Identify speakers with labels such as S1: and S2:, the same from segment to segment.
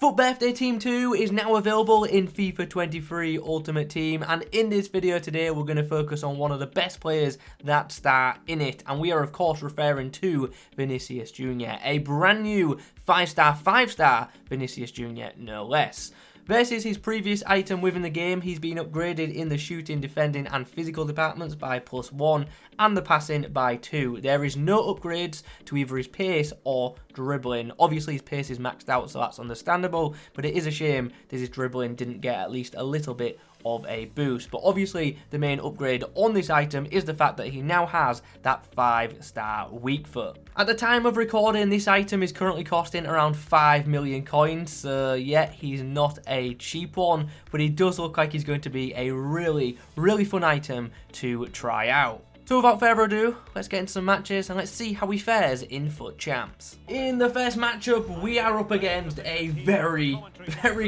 S1: Foot Birthday Team 2 is now available in FIFA 23 Ultimate Team, and in this video today we're going to focus on one of the best players that start in it, and we are of course referring to Vinicius Jr., a brand new 5-star Vinicius Jr. no less. Versus his previous item within the game, he's been upgraded in the shooting, defending and physical departments by +1 and the passing by 2. There is no upgrades to either his pace or dribbling. Obviously his pace is maxed out, so that's understandable, but it is a shame that his dribbling didn't get at least a little bit of a boost. But obviously the main upgrade on this item is the fact that he now has that 5-star weak foot. At the time of recording, this item is currently costing around 5 million coins, so yeah, he's not a cheap one, but he does look like he's going to be a really fun item to try out. So without further ado, let's get into some matches and let's see how he fares in FUT Champs. In the first matchup, we are up against a very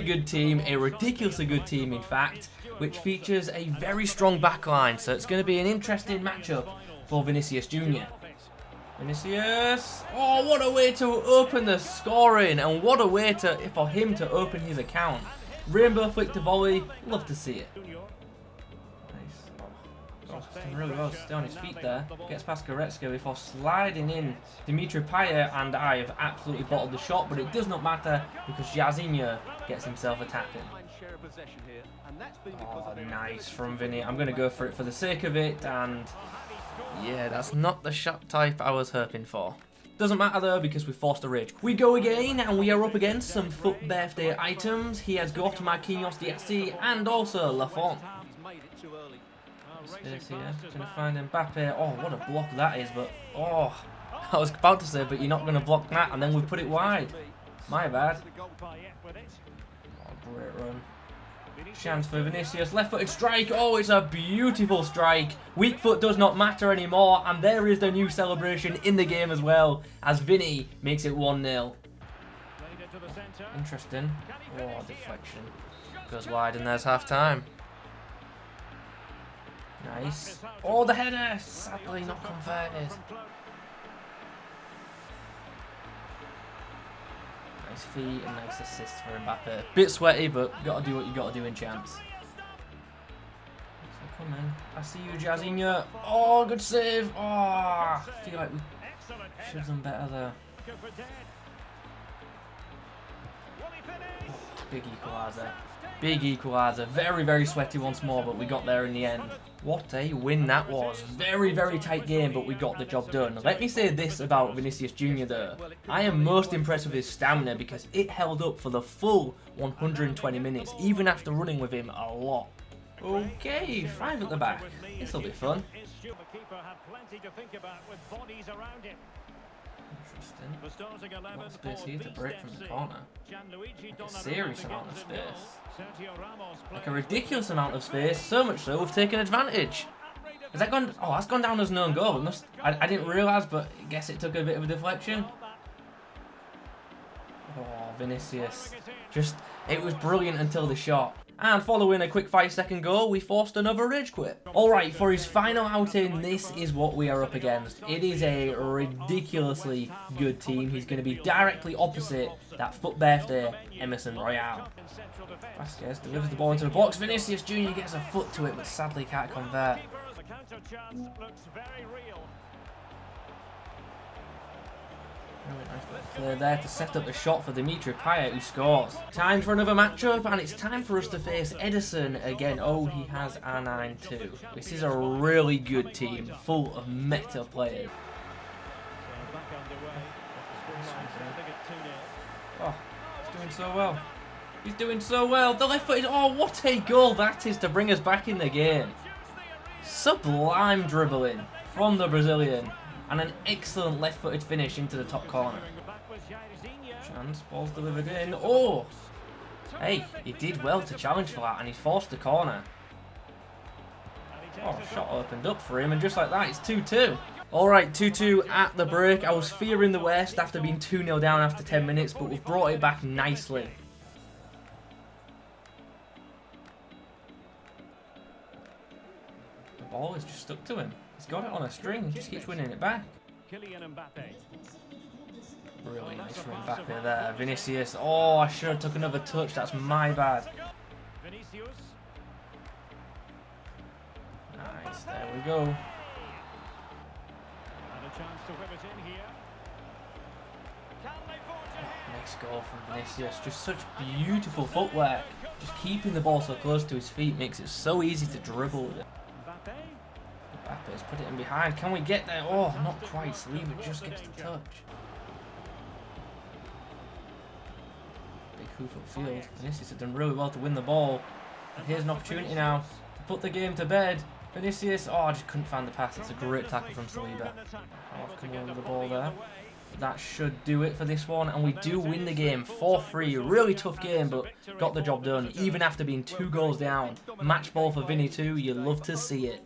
S1: good team, a ridiculously good team in fact, which features a very strong backline, so it's going to be an interesting matchup for Vinicius Jr. Vinicius, oh, what a way to open the scoring, and what a way for him to open his account. Rainbow flick to volley, love to see it. Doing really well to stay on his feet there. Gets past Goretzka before sliding in Dimitri Payet, and I have absolutely bottled the shot, but it does not matter because Jairzinho gets himself attacking. Oh, nice from Vinny. I'm going to go for it for the sake of it, and yeah, that's not the shot type I was hoping for. Doesn't matter though because we forced a rage. We go again and we are up against some FUT Birthday items. He has got Marquinhos Diassi and also Lafont. Space here, gonna find Mbappe. Oh, what a block that is, but oh, I was about to say, but you're not gonna block that, and then we put it wide. My bad. Oh, great run. Chance for Vinicius, left-footed strike. Oh, it's a beautiful strike. Weak foot does not matter anymore, and there is the new celebration in the game as well, as Vinny makes it 1-0. Interesting. Oh, deflection. Goes wide, and there's half-time. Nice. Oh, the header! Sadly not converted. Nice feet and nice assist for Mbappe. Bit sweaty, but gotta do what you gotta do in champs. So come in. I see you, Jairzinho. Oh, good save. Oh, I feel like we should have done better there. Oh, big equaliser. Big equaliser. Very sweaty once more, but we got there in the end. What a win that was. Very tight game, but we got the job done. Let me say this about Vinicius Jr. though. I am most impressed with his stamina because it held up for the full 120 minutes, even after running with him a lot. Okay, 5 at the back. This'll be fun. Interesting. A lot of space here to break from the corner. Like a serious amount of space. Like a ridiculous amount of space. So much so we've taken advantage. Has that gone? Oh, that's gone down as no goal. I didn't realise, but I guess it took a bit of a deflection. Oh, Vinicius. It was brilliant until the shot. And following a quick 5-second goal, we forced another rage quit. Alright, for his final outing, this is what we are up against. It is a ridiculously good team. He's going to be directly opposite that FUT Birthday Emerson Royale. Vasquez delivers the ball into the box. Vinicius Jr. gets a foot to it, but sadly can't convert. Really nice bit of play there to set up the shot for Dimitri Payet, who scores. Time for another matchup, and it's time for us to face Edison again. Oh, he has R9 too. This is a really good team, full of meta players. Oh, he's doing so well. He's doing so well. The left foot is... Oh, what a goal that is to bring us back in the game. Sublime dribbling from the Brazilian. And an excellent left-footed finish into the top corner. Chance, ball's delivered in. Oh! Hey, he did well to challenge for that, and he forced the corner. Oh, shot opened up for him, and just like that, it's 2-2. Alright, 2-2 at the break. I was fearing the worst after being 2-0 down after 10 minutes, but we've brought it back nicely. The ball is just stuck to him. He's got it on a string, he just keeps winning it back. Really nice from Mbappe there. Vinicius. Oh, I should have took another touch. That's my bad. Nice. There we go. Next goal from Vinicius. Just such beautiful footwork. Just keeping the ball so close to his feet makes it so easy to dribble with it. Mbappe's put it in behind. Can we get there? Oh, not quite. Saliba just gets the touch. Big hoof upfield. Vinicius has done really well to win the ball. And here's an opportunity now to put the game to bed. Vinicius. Oh, I just couldn't find the pass. It's a great tackle from Saliba. I've come over the ball there. That should do it for this one, and we do win the game 4-3. Really tough game, but got the job done even after being 2 goals down. Match ball for Vinny too. You love to see it.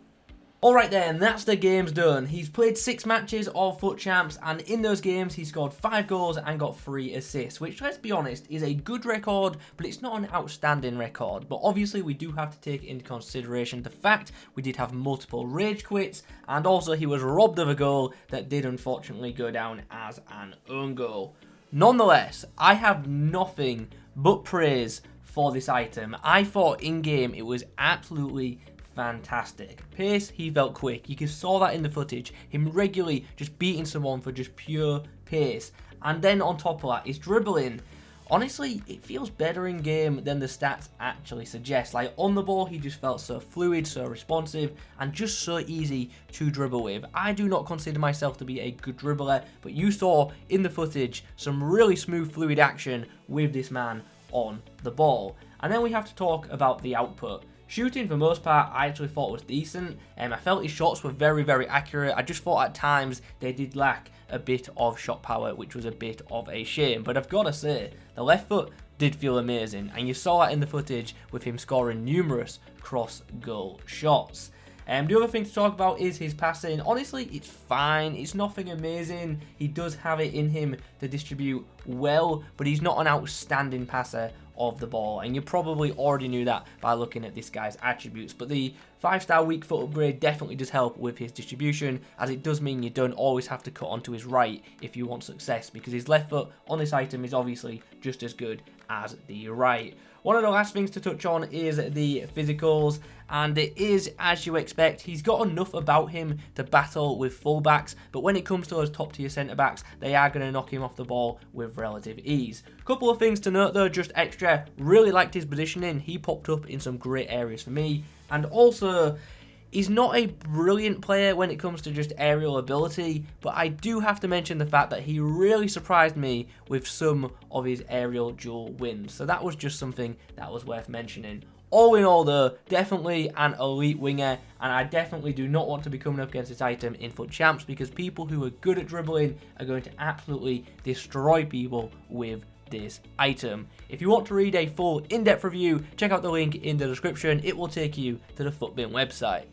S1: Alright then, that's the games done. He's played 6 matches of FUT Champs, and in those games he scored 5 goals and got 3 assists, which, let's be honest, is a good record, but it's not an outstanding record. But obviously we do have to take into consideration the fact we did have multiple rage quits, and also he was robbed of a goal that did unfortunately go down as an own goal. Nonetheless, I have nothing but praise for this item. I thought in-game it was absolutely fantastic. Pace, he felt quick. You saw that in the footage. Him regularly just beating someone for just pure pace. And then on top of that, his dribbling. Honestly, it feels better in game than the stats actually suggest. Like on the ball, he just felt so fluid, so responsive, and just so easy to dribble with. I do not consider myself to be a good dribbler, but you saw in the footage some really smooth, fluid action with this man on the ball. And then we have to talk about the output. Shooting, for most part, I actually thought was decent. I felt his shots were very, very accurate. I just thought at times they did lack a bit of shot power, which was a bit of a shame. But I've got to say, the left foot did feel amazing. And you saw that in the footage with him scoring numerous cross-goal shots. The other thing to talk about is his passing. Honestly, it's fine. It's nothing amazing. He does have it in him to distribute well, but he's not an outstanding passer of the ball, and you probably already knew that by looking at this guy's attributes. But the 5-star weak foot upgrade definitely does help with his distribution, as it does mean you don't always have to cut onto his right if you want success, because his left foot on this item is obviously just as good as the right. One of the last things to touch on is the physicals, and it is as you expect. He's got enough about him to battle with fullbacks, but when it comes to those top tier centre backs, they are going to knock him off the ball with relative ease. Couple of things to note though, just extra. Really liked his positioning. He popped up in some great areas for me, and also he's not a brilliant player when it comes to just aerial ability, but I do have to mention the fact that he really surprised me with some of his aerial duel wins. So that was just something that was worth mentioning. All in all though, definitely an elite winger, and I definitely do not want to be coming up against this item in FUT Champs, because people who are good at dribbling are going to absolutely destroy people with this item. If you want to read a full in-depth review, check out the link in the description. It will take you to the FUTBin website.